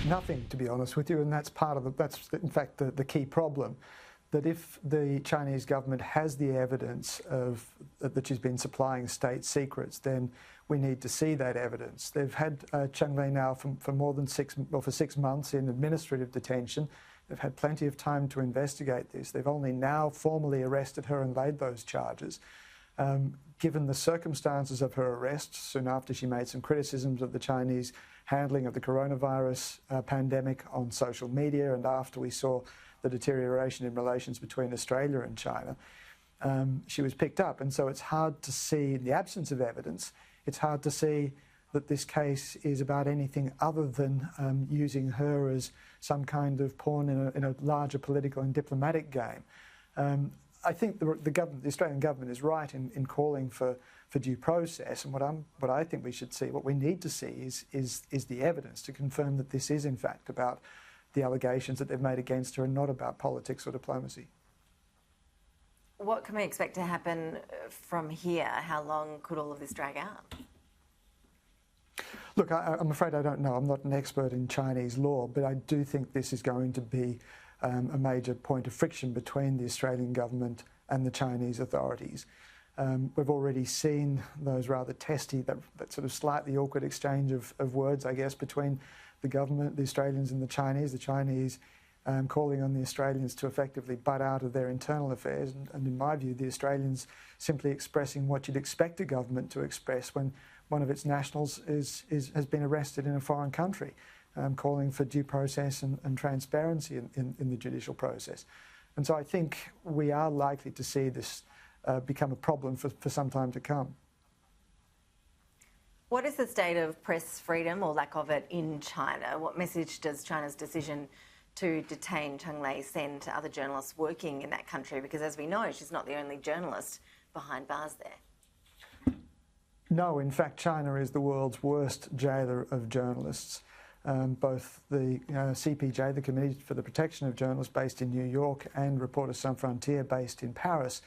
Nothing, to be honest with you, and that's in fact the key problem. That if the Chinese government has the evidence that she's been supplying state secrets, then we need to see that evidence. They've had Cheng Lei now for 6 months in administrative detention. They've had plenty of time to investigate this. They've only now formally arrested her and laid those charges. Given the circumstances of her arrest, soon after she made some criticisms of the Chinese handling of the coronavirus pandemic on social media, and after we saw the deterioration in relations between Australia and China, she was picked up. And so it's hard to see, in the absence of evidence, it's hard to see that this case is about anything other than using her as some kind of pawn in a larger political and diplomatic game. I think the Australian government is right in calling for due process, and what I think we should see, what we need to see is the evidence to confirm that this is in fact about the allegations that they've made against her and not about politics or diplomacy. What can we expect to happen from here? How long could all of this drag out? Look, I'm afraid I don't know. I'm not an expert in Chinese law, but I do think this is going to be a major point of friction between the Australian government and the Chinese authorities. We've already seen those rather testy, that sort of slightly awkward exchange of words, I guess, between the government, the Australians and the Chinese calling on the Australians to effectively butt out of their internal affairs, and in my view, the Australians simply expressing what you'd expect a government to express when one of its nationals has been arrested in a foreign country, calling for due process and transparency in the judicial process. And so I think we are likely to see this become a problem for some time to come. What is the state of press freedom or lack of it in China? What message does China's decision to detain Cheng Lei send to other journalists working in that country? Because as we know, she's not the only journalist behind bars there. No, in fact, China is the world's worst jailer of journalists. Both the CPJ, the Committee for the Protection of Journalists based in New York, and Reporters Sans Frontières based in Paris,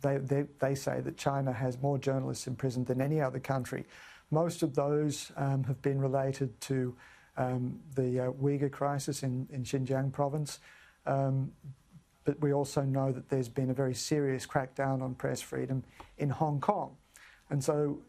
they say that China has more journalists in prison than any other country. Most of those have been related to the Uyghur crisis in Xinjiang province. But we also know that there's been a very serious crackdown on press freedom in Hong Kong. And so,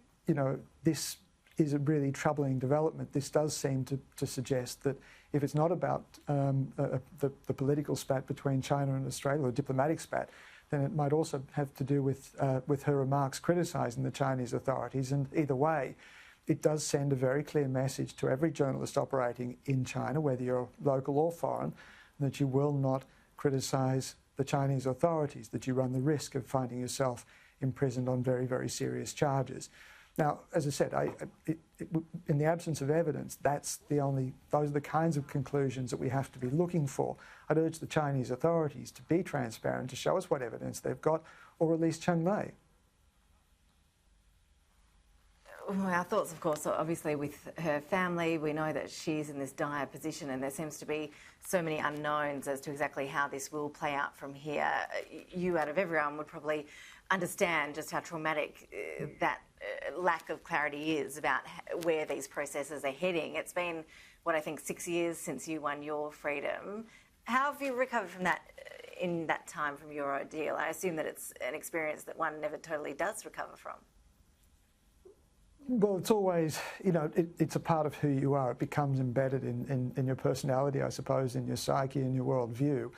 this is a really troubling development. This does seem to suggest that if it's not about the political spat between China and Australia, or diplomatic spat, then it might also have to do with her remarks criticising the Chinese authorities. And either way, it does send a very clear message to every journalist operating in China, whether you're local or foreign, that you will not criticise the Chinese authorities, that you run the risk of finding yourself imprisoned on very, very serious charges. Now, as I said, in the absence of evidence, those are the kinds of conclusions that we have to be looking for. I'd urge the Chinese authorities to be transparent, to show us what evidence they've got, or release Cheng Lei. Our thoughts, of course, are obviously with her family. We know that she's in this dire position, and there seems to be so many unknowns as to exactly how this will play out from here. You, out of everyone, would probably understand just how traumatic that lack of clarity is about where these processes are heading. It's been, I think 6 years since you won your freedom. How have you recovered from that in that time from your ordeal? I assume that it's an experience that one never totally does recover from. Well, it's always, it's a part of who you are. It becomes embedded in your personality, I suppose, in your psyche and your worldview.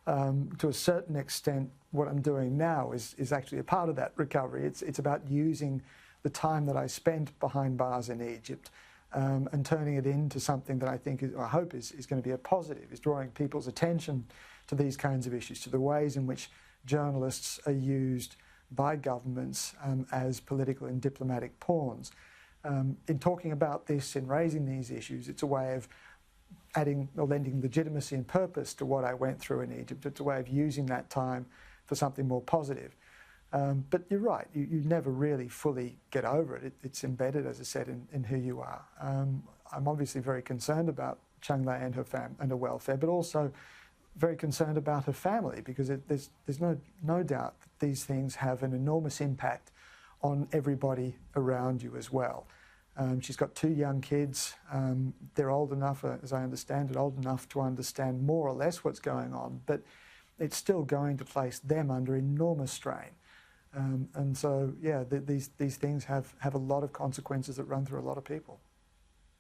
To a certain extent, what I'm doing now is actually a part of that recovery. It's about using the time that I spent behind bars in Egypt and turning it into something that I hope is going to be a positive, is drawing people's attention to these kinds of issues, to the ways in which journalists are used by governments as political and diplomatic pawns. In talking about this, in raising these issues, it's a way of adding or lending legitimacy and purpose to what I went through in Egypt. It's a way of using that time for something more positive. But you're right, you never really fully get over it. It's embedded, as I said, in who you are. I'm obviously very concerned about Cheng Lei and her welfare, but also very concerned about her family, because there's no doubt that these things have an enormous impact on everybody around you as well. She's got 2 young kids. They're old enough, as I understand it, old enough to understand more or less what's going on, but it's still going to place them under enormous strain. And so, yeah, these things have a lot of consequences that run through a lot of people.